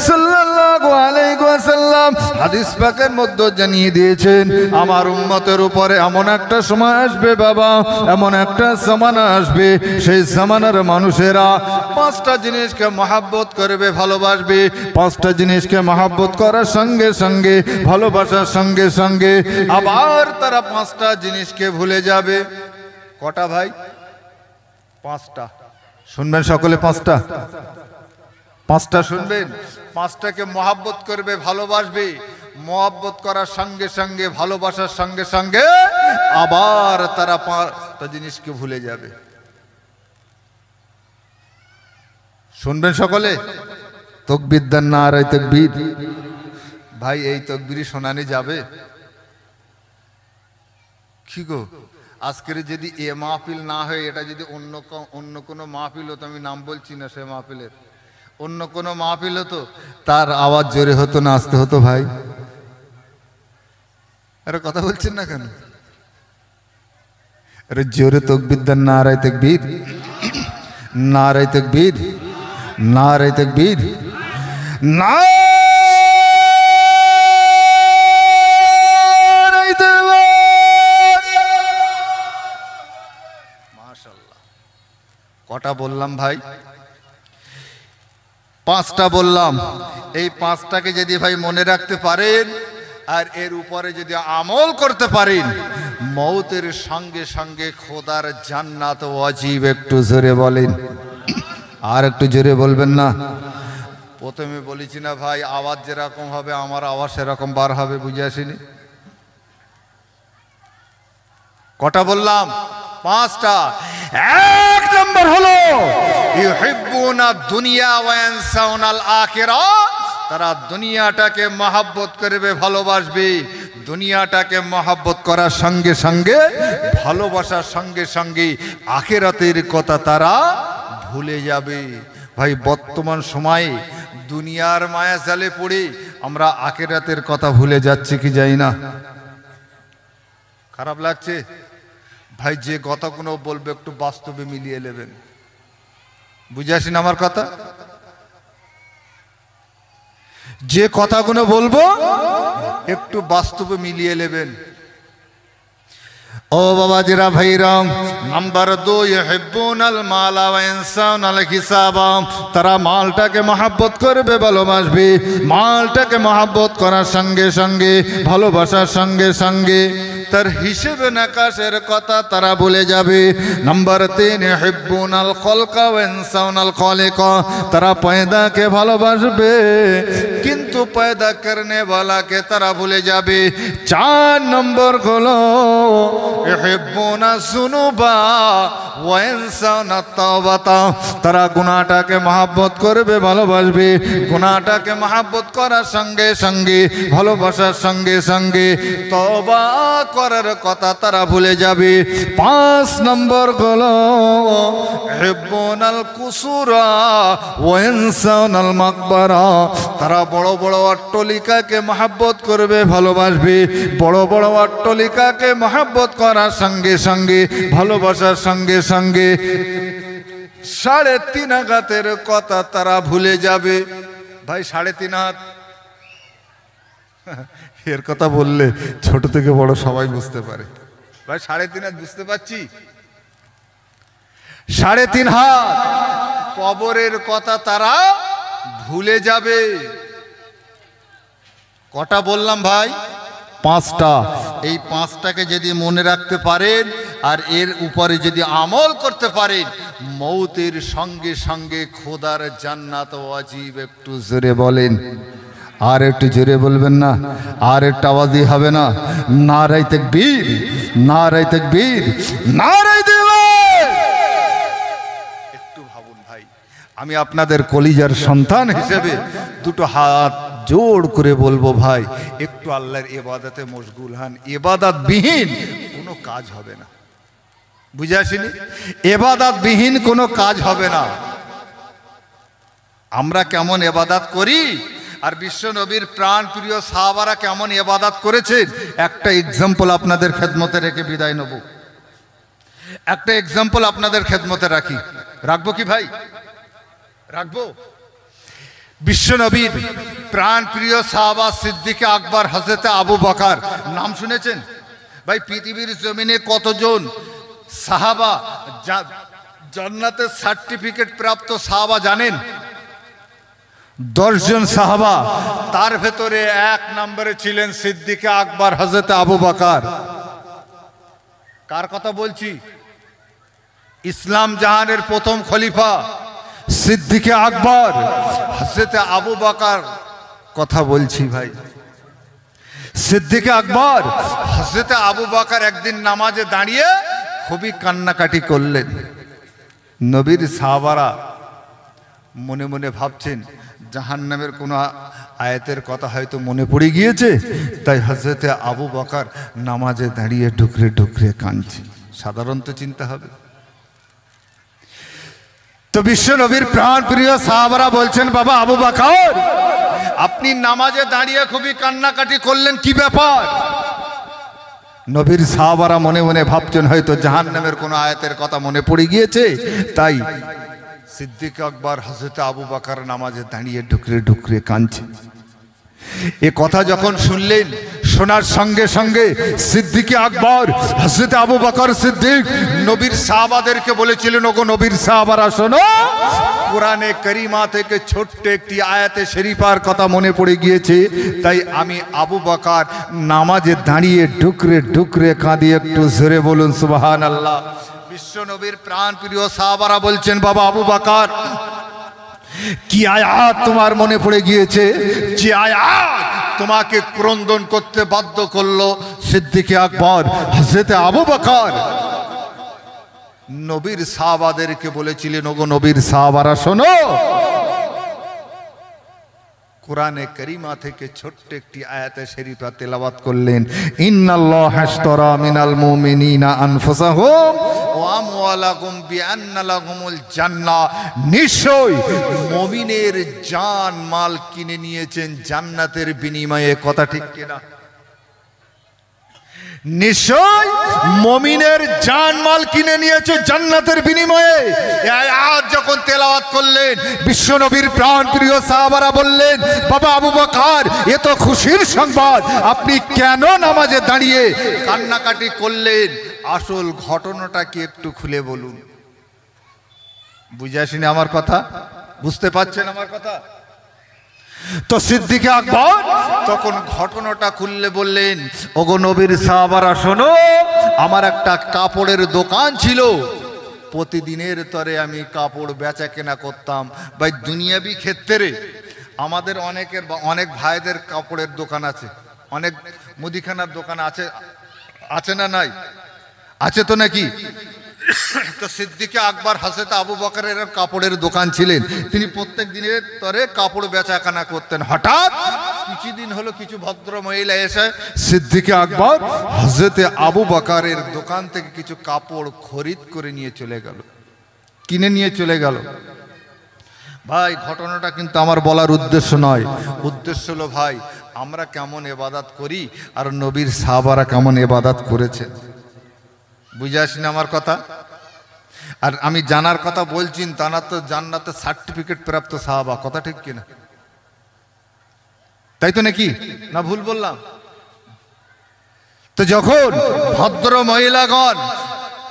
সাল্লাল্লাহু আলাইহি ওয়াসাল্লাম হাদিস পাকের মধ্যে জানিয়ে দিয়েছেন, আমার উম্মতের উপরে এমন একটা সময় আসবে বাবা, এমন একটা জামানা আসবে, সেই জামানার মানুষেরা পাঁচটা জিনিসকে মহব্বত করবে, ভালোবাসবে। পাঁচটা জিনিসকে মহব্বত করার সঙ্গে সঙ্গে, ভালোবাসার সঙ্গে সঙ্গে আবার তারা পাঁচটা জিনিসকে ভুলে যাবে। কটা ভাই? পাঁচটা। শুনবেন সকলে? পাঁচটা, পাঁচটা শুনবেন। পাঁচটাকে মহব্বত করবে, ভালোবাসবে। মহব্বত করার সঙ্গে সঙ্গে, ভালোবাসার সঙ্গে সঙ্গে আবার তারা পাঁচটা জিনিসকে ভুলে যাবে। শুনবেন সকলে? তাকবীর দেন, নারায়ে তাকবীর। ভাই, এই তাকবীরই শোনানি যাবে কি গো? আজকের যদি এ মাহফিল না হয়, এটা যদি অন্য কোনো মাহফিল হতো, আমি নাম বলছি না সে মাহফিলের, অন্য কোনো মাহফিল হতো, তার আওয়াজ জোরে হতো না আস্তে হতো? ভাই, আরে কথা বলছেন না কেন? আরে জোরে তাকবীর দেন, নারায়ে তাকবীর, নারায়ে তাকবীর, নারায়ে তাকবীর, না। কটা বললাম ভাই? পাঁচটা বললাম। এই পাঁচটাকে যদি ভাই মনে রাখতে পারেন আর এর উপরে যদি আমল করতে পারেন, মৌতের সঙ্গে সঙ্গে খোদার জান্নাত ওয়াজিব। একটু জোরে বলেন, আর একটু জোরে বলবেন না? প্রথমে বলেছি না ভাই, আওয়াজ যেরকম হবে আমার আওয়াজ সেরকম বার হবে, বুঝে আসেনি? কটা বললাম? পাঁচটা। এক নম্বর হলো ইউহিব্বুনা দুনিয়া ওয়া ইয়ানসাউনাল আখিরা। তারা দুনিয়াটাকে মহব্বত করবে, ভালোবাসবে। দুনিয়াটাকে মহব্বত করার সঙ্গে সঙ্গে, ভালোবাসার সঙ্গে সঙ্গে আখিরাতের কথা তারা ভুলে যাবে। ভাই, বর্তমান সময়ে দুনিয়ার মায়া জালে পড়ে আমরা আখিরাতের কথা ভুলে যাচ্ছি কি যাই না? খারাপ লাগছে ভাই। যে কথাগুলো বলবে একটু বাস্তবে মিলিয়ে নেবেন, বুঝে আসেন আমার কথা? যে কথাগুলো বলবো একটু বাস্তবে মিলিয়ে নেবেন। ও বাবাজিরা, ভাইরাম, নাম্বার 2, ইউহিব্বুনাল মালা ওয়া ইয়ানসাউনাল হিসাবা। তারা মালটাকে মহব্বত করবে, ভালোবাসবে। মালটাকে মহব্বত করার সঙ্গে সঙ্গে, ভালোবাসার সঙ্গে সঙ্গে তার হিসেব নাকাশের কথা তারা ভুলে যাবে। নাম্বার 3, ইউহিব্বুনাল খলকা ওয়া ইয়ানসাউনাল খালিকা। তারা পয়দাকে ভালোবাসবে কিন্তু পয়দা করনে ওয়ালাকে তারা ভুলে যাবে। 4 নম্বর হলো ইউহিব্বুনা যুনুবা ওয়া ইয়ানসাউনা তাওবাতা। তারা গুনাহটাকে মহব্বত করবে, ভালোবাসবে। গুনাহটাকে মহব্বত করার সঙ্গে সঙ্গে, ভালোবাসার সঙ্গে সঙ্গে তওবা করার কথা তারা ভুলে যাবে। 5 নম্বর হলো ইউহিব্বুনাল কুসুরা ওয়া ইয়ানসাউনাল মাকবারা। তারা বড় বড় অট্টালিকাকে মহব্বত করবে, ভালোবাসবে। বড় বড় অট্টালিকাকে মহব্বত করার সঙ্গে সঙ্গে, ভালোবাসার সঙ্গে সঙ্গে 3.5 হাতের কথা তারা ভুলে যাবে। ভাই, 3.5 হাত এর কথা বললে ছোট থেকে বড় সবাই বুঝতে পারে। ভাই, 3.5 হাত বুঝতে পারছি? 3.5 হাত কবরের কথা তারা ভুলে যাবে। কটা বললাম ভাই? 5টা। এই 5টাকে যদি মনে রাখতে পারেন আর এর উপরে যদি আমল করতে পারেন, মৌতের সঙ্গে সঙ্গে খোদার জান্নাত ওয়াজিব। একটু জোরে বলেন, আর একটু জোরে বলবেন না? আর একটু আওয়াজই হবে না? নারায়ে তাকবীর, নারায়ে তাকবীর, নারায়ে তাকবীর। একটু ভাবুন ভাই, আমি আপনাদের কলিজার সন্তান হিসেবে দুটো হাত জোড় করে বলবো ভাই, একটু আল্লাহর ইবাদতে মশগুল হন। ইবাদত বিহীন কোনো কাজ হবে না। বুঝে আসেনি? ইবাদত বিহীন কোনো কাজ হবে না। আমরা কেমন ইবাদত করি আর বিশ্ব নবীর প্রাণ প্রিয় সাহাবারা কেমন ইবাদত করেছেন, একটা এক্সাম্পল আপনাদের খেদমতে রেখে বিদায় নেব। একটা এক্সাম্পল আপনাদের খেদমতে রাখি। রাখবো কি ভাই? রাখবো। বিশ্ব নবীর প্রাণ প্রিয় সাহাবা সিদ্দিকে আকবর হযরত আবু বকর নাম শুনেছেন? ভাই পৃথিবীর জমিনে কতজন সাহাবা জান্নাতের সার্টিফিকেট প্রাপ্ত সাহাবা জানেন? 10 জন সাহাবা। তার ভেতরে 1 নম্বরে ছিলেন সিদ্দিকে আকবর হযরত আবু বকর। কার কথা বলছি? ইসলাম জাহানের প্রথম খলিফা সিদ্দিকে আকবর হযরত আবু বকর কথা বলছি ভাই। সিদ্দিকে আকবর হযরত আবু বকর একদিন নামাজে দাঁড়িয়ে খুবই কান্নাকাটি করলেন। নবীর সাহাবারা মনে মনে ভাবছেন জাহান্নামের কোনো আয়াতের কথা হয়তো মনে পড়ে গিয়েছে, তাই হযরত আবু বকর নামাজে দাঁড়িয়ে ঢুকরে ঢুকরে কাঁদছে। সাধারণত চিন্তা হবে। তো বিশ্ব নবীর প্রাণ প্রিয় সাহাবারা বলছেন, বাবা আবু বকর, আপনি নামাজে দাঁড়িয়ে খুবই কান্নাকাটি করলেন, কি ব্যাপার? নবীর সাহাবারা মনে মনে ভাবছেন হয়তো জাহান্নামের কোনো আয়াতের কথা মনে পড়ে গিয়েছে, তাই সিদ্দিক আকবর হযরত আবু বকর নামাজে দাঁড়িয়ে ঢুকরে ঢুকরে কাঁদছে। এ কথা যখন শুনলেন, শোনার সঙ্গে সঙ্গে সিদ্দিকে আকবর হযরত আবু বকর সিদ্দিক নবীর সাহাবাদেরকে বলেছিলেন, ওগো নবীর সাহাবারা শোনো, কোরআনে কারিমা থেকে ছোট্ট একটি আয়াতে শরীফার কথা মনে পড়ে গিয়েছে, তাই আমি আবু বকর নামাজে দাঁড়িয়ে ঢুকরে ঢুকরে কাঁদি। একটু জোরে বলুন সুবহানাল্লাহ। বিশ্ব নবীর প্রাণ প্রিয় সাহাবারা বলছেন, বাবা আবু বকর, কি আয়াত তোমার মনে পড়ে গিয়েছে, যে আয়াত তোমাকে ক্রন্দন করতে বাধ্য করলো? সিদ্দিকে আকবর হযরত আবু বকর নবীর সাহাবাদেরকে বলেছিলেন, ওগো নবীর সাহাবারা শোনো, কোরআনে কারিমা থেকে ছোট্ট একটি আয়াতে শরীফা তেলাওয়াত করলেন, ইন্নাল্লাহা আশতারা মিনাল মুমিনিনা আনফুসাহুম ওয়া আমওয়ালাহুম বিআন্না লাহুমুল জান্নাহ। নিশ্চয় মুমিনের জান মাল কিনে নিয়েছেন জান্নাতের বিনিময়ে। কথা ঠিক কিনা? নিশ্চয় মুমিনের জান মাল কিনে নিয়েছে জান্নাতের বিনিময়ে। এই আয়াত যখন তেলাওয়াত করলেন, বিশ্ব নবীর প্রাণ প্রিয় সাহাবারা বললেন, বাবা আবু বকর, এ তো খুশির সংবাদ, আপনি কেন নামাজে দাঁড়িয়ে কান্নাকাটি করলেন? আসল ঘটনাটা কি একটু খুলে বলুন। বুঝে আসেনি আমার কথা? বুঝতে পারছেন আমার কথা? তো সিদ্দিকে আকবর তখন ঘটনাটা খুললে বললেন, ওগো নবীর সাহাবারা শোনো, আমার একটা কাপড়ের দোকান ছিল, প্রতিদিনের তরে আমি কাপড় বেচা কেনা করতাম। ভাই দুনিয়াবি ক্ষেত্রে আমাদের অনেক ভাইদের কাপড়ের দোকান আছে, অনেক মুদিখানার দোকান আছে, আছে না নাই? আছে তো নাকি? তো সিদ্দিকে আকবর হযরত আবু বকরের কাপড়ের দোকান ছিলেন, তিনি প্রত্যেক দিনের তরে কাপড় বেচাকেনা করতেন। হঠাৎ কিছুদিন হলো কিছু ভদ্র মহিলা এসে সিদ্দিকে আকবর হযরত আবু বকরের দোকান থেকে কিছু কাপড় খরিদ করে নিয়ে চলে গেল, কিনে নিয়ে চলে গেল। ভাই ঘটনাটা কিন্তু আমার বলার উদ্দেশ্য নয়, উদ্দেশ্য হলো ভাই আমরা কেমন ইবাদত করি আর নবীর সাহাবারা কেমন ইবাদত করেছেন। বুঝে আসেনি আমার কথা? আর আমি জানার কথা বলছি, তারা তো জান্নাতের সার্টিফিকেট প্রাপ্ত সাহাবা। কথা ঠিক কিনা? তাই তো নাকি? না ভুল বললাম? তো যখন ভদ্র মহিলাগণ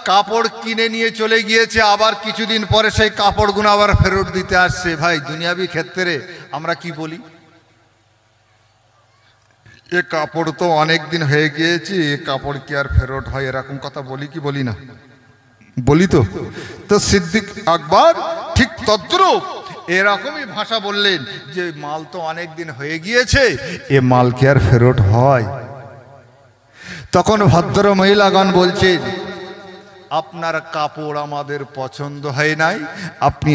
কাপড় কিনে নিয়ে চলে গিয়েছে, আবার কিছুদিন পরে সেই কাপড়গুলো আবার ফেরত দিতে আসছে। ভাই দুনিয়াবি ক্ষেত্রে আমরা কি বলি, এ কাপড় তো অনেক দিন হয়ে গিয়েছে, এ কাপড় কি আর ফেরত হয়, এরকম কথা বলি কি বলি না? বলি তো। তো সিদ্দিক আকবর ঠিক তদ্রূপ এরকমই ভাষা বললেন যে মাল তো অনেক দিন হয়ে গিয়েছে, এ মাল কি আর ফেরত হয়? তখন ভদ্র মহিলাগণ বলছেন, আপনার কাপড় আমাদের পছন্দ হয় নাই, আপনি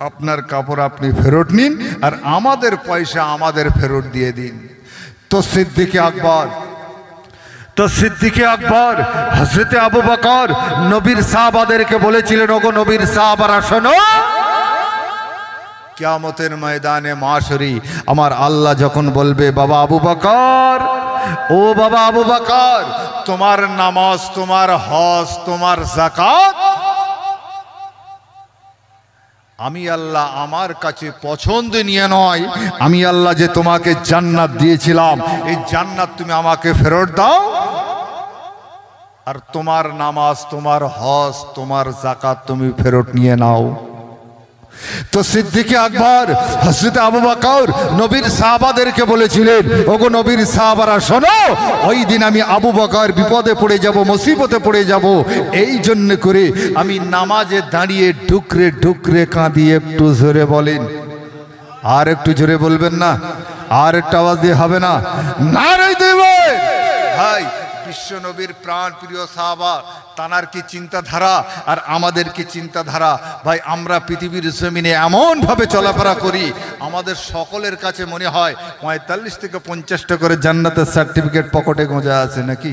আপনার কাপড় আপনি ফেরত নিন, আর আমাদের পয়সা আমাদের ফেরত দিয়ে দিন। তো সিদ্দিকে আকবর হযরতে আবু বকর নবীর সাহাবাদেরকে বলেছিলেন, ওগো নবীর সাহাবারা শোনো, কিয়ামতের ময়দানে মাশরি আমার আল্লাহ যখন বলবে, বাবা আবু বকর, ও বাবা আবু বকর, তোমার নামাজ, তোমার হজ, তোমার যাকাত আমি আল্লাহ আমার কাছে পছন্দ নিয়ে নয়, আমি আল্লাহ যে তোমাকে জান্নাত দিয়েছিলাম, এই জান্নাত তুমি আমাকে ফেরত দাও, আর তোমার নামাজ, তোমার হজ, তোমার যাকাত তুমি ফেরত নিয়ে নাও। তো সিদ্দিকে আকবর হযরত আবু বকর নবীর সাহাবাদেরকে বলেছিলেন, ওগো নবীর সাহাবারা শোনো, ওই দিন আমি আবু বকর বিপদে পড়ে যাব, মুসিবতে পড়ে যাব, এই জন্য করে আমি নামাজে দাঁড়িয়ে ডুকরে ডুকরে কাঁদি। একটু জোরে বলেন, আর একটু জোরে বলবেন না? আর একটা আওয়াজ দিয়ে হবে না? নারে দেবে ভাই। বিশ্ব নবীর প্রাণ প্রিয় সাহাবা, তানার কি চিন্তাধারা আর আমাদের কি চিন্তাধারা। ভাই আমরা পৃথিবীর জমিনে এমনভাবে চলাফেরা করি, আমাদের সকলের কাছে মনে হয় ৪৫ থেকে ৫০টা করে জান্নাতের সার্টিফিকেট পকেটে গোঁজা আছে নাকি?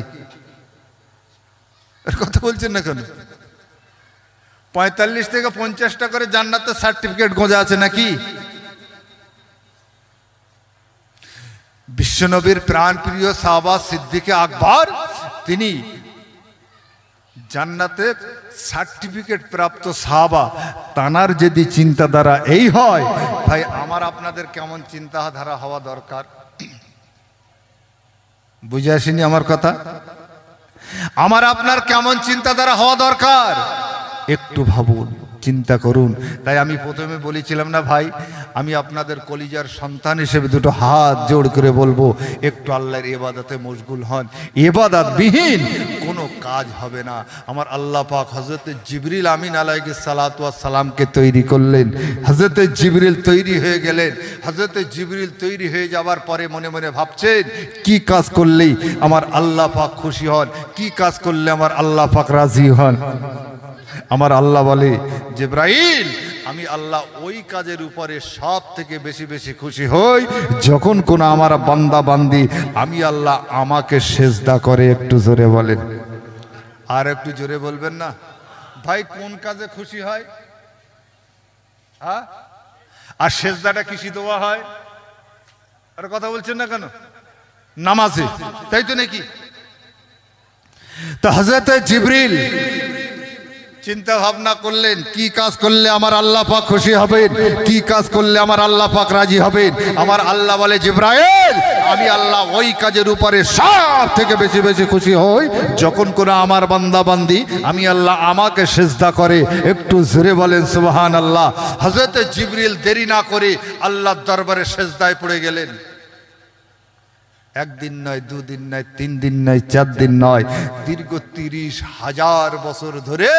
এর কথা বলছেন না কেন? ৪৫ থেকে ৫০টা করে জান্নাতের সার্টিফিকেট গোঁজা আছে নাকি? বিশ্বনবীর প্রাণ প্রিয় সাহাবা সিদ্দিকে আকবর, তিনি জান্নাতের সার্টিফিকেট প্রাপ্ত সাহাবা, তানার যদি চিন্তাধারা এই হয়, ভাই আমার আপনাদের কেমন চিন্তাধারা হওয়া দরকার? বুঝে আসেনি আমার কথা? আমার আপনার কেমন চিন্তাধারা হওয়া দরকার একটু ভাবুন, চিন্তা করুন। তাই আমি প্রথমে বলেছিলাম না ভাই, আমি আপনাদের কলিজার সন্তান হিসেবে দুটো হাত জোড় করে বলবো, একটু আল্লাহর ইবাদতে মশগুল হন। ইবাদতবিহীন কোনো কাজ হবে না। আমার আল্লাহ পাক হযরত জিবরিল আমিন আলাইহিস সালাতু ওয়াস সালামকে তৈরি করলেন, হযরত জিবরিল তৈরি হয়ে গেলেন। হযরত জিবরিল তৈরি হয়ে যাওয়ার পরে মনে মনে ভাবছেন, কি কাজ করলেই আমার আল্লাহ পাক খুশি হন, কি কাজ করলে আমার আল্লাহ পাক রাজি হন। আমার আল্লাহ বলে, জিবরাইল, আমি আল্লাহ ওই কাজের উপরে সব থেকে বেশি বেশি খুশি হই যখন কোন আমার বান্দা বান্দি আমি আল্লাহ আমাকে সেজদা করে। একটু জোরে বলেন, আর একটু জোরে বলবেন না? ভাই কোন কাজে খুশি হয়? আর সেজদাটা কিসে দেওয়া হয়? আর কথা বলছেন না কেন? নামাজে, তাই তো নাকি? তো হযরত জিবরিল চিন্তা ভাবনা করলেন, কি কাজ করলে আমার আল্লাহ পাক খুশি হবেন, কি কাজ করলে আমার আল্লাহ পাক রাজি হবেন। আমার আল্লাহ বলে, জিবরাইল, আমি আল্লাহ ওই কাজের উপরে সব থেকে বেশি বেশি খুশি হই যখন কোনো আমার বান্দা বান্দি আমি আল্লাহ আমাকে সেজদা করে। একটু জোরে বলেন সুবহানাল্লাহ। হযরত জিবরিল দেরি না করে আল্লাহর দরবারে সেজদায় পড়ে গেলেন। একদিন নয়, দুদিন নয়, 3 দিন নয়, 4 দিন নয়, দীর্ঘ 30,000 বছর ধরে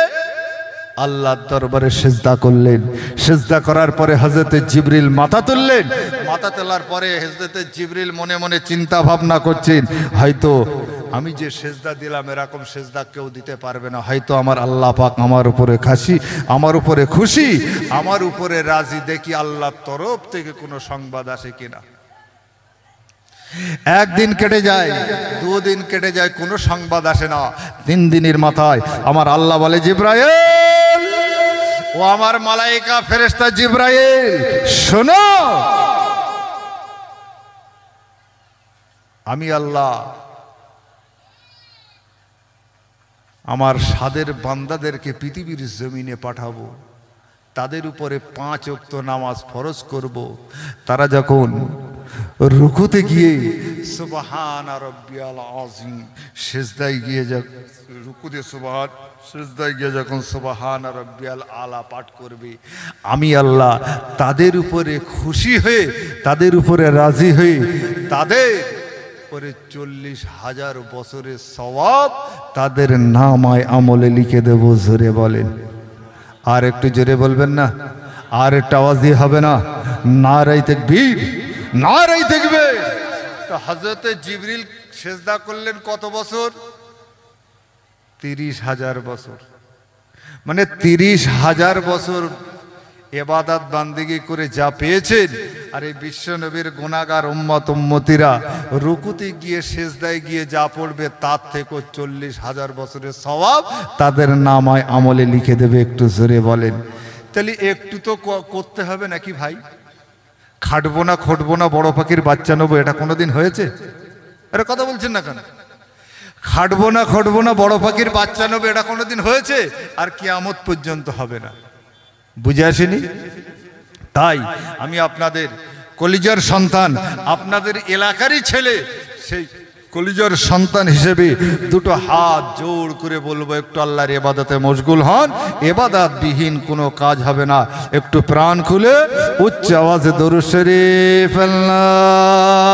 আল্লাহর দরবারে সেজদা করলেন। সেজদা করার পরে হযরত জিবরিল মাথা তুললেন। মাথা তোলার পরে হযরত জিবরিল মনে মনে চিন্তা ভাবনা করছেন, হয়তো আমি যে সেজদা দিলাম এরকম সেজদা কেউ দিতে পারবে না, হয়তো আমার আল্লাহ পাক আমার উপরে আমার উপরে খুশি, আমার উপরে রাজি। দেখি আল্লাহর তরফ থেকে কোনো সংবাদ আসে কিনা। একদিন কেটে যায়, 2 দিন কেটে যায়, কোনো সংবাদ আসে না। 3 দিনের মাথায় আমার আল্লাহ বলে, জিবরাইল, ও আমার মালায়েকা ফেরেশতা জিবরাইল, শোনো, আমি আল্লাহ আমার সাদের বান্দাদেরকে পৃথিবীর জমিনে পাঠাবো, তাদের উপরে 5 ওয়াক্ত নামাজ ফরজ করব। তারা যখন রুকুতে গিয়ে সুবহান রাব্বিয়াল আযীম, সিজদায় গিয়ে রুকুতে সুবহান, সিজদায় গিয়ে যখন সুবহান রাব্বিয়াল আলা পাঠ করবে, আমি আল্লাহ তাদের উপরে খুশি হয়ে, তাদের উপরে রাজি হয়ে, তাদের পরে 40,000 বছরের সওয়াব তাদের নামায় আমলে লিখে দেব। জোরে বলেন, আর একটু জোরে বলবেন না? আর একটা আওয়াজ দিয়ে হবে না? নারাই তাকবীর, নারাই তাকবীর। তো হযরতে জিবরিল সিজদা করলেন কত বছর? 30,000 বছর। মানে 30,000 বছর ইবাদত বান্দেগি করে যা পেয়েছেন, আর এই বিশ্ব নবীর গুনাহগার উম্মত উম্মতিরা রুকুতে গিয়ে সিজদায় গিয়ে যা পড়বে তার থেকে 40,000 বছরের সওয়াব তাদের নামায় আমলে লিখে দেবে। একটু জোরে বলেন। তাহলে একটু তো করতে হবে নাকি ভাই? খাটবো না খটবো না বড় পাখির বাচ্চা নেবো, এটা কোনোদিন হয়েছে? আরে কথা বলছেন না কেন? খাটবো না খটবো না বড় পাখির বাচ্চা নেবো, এটা কোনোদিন হয়েছে? আর কিয়ামত পর্যন্ত হবে না। বুঝে আসেনি? তাই আমি আপনাদের কলিজার সন্তান, আপনাদের এলাকারই ছেলে, সেই কলিজার সন্তান হিসেবে দুটো হাত জোড় করে বলবো, একটু আল্লাহর ইবাদতে মশগুল হন। ইবাদত বিহীন কোনো কাজ হবে না। একটু প্রাণ খুলে উচ্চ আওয়াজে দরুদ শরীফ আল্লাহুম্মা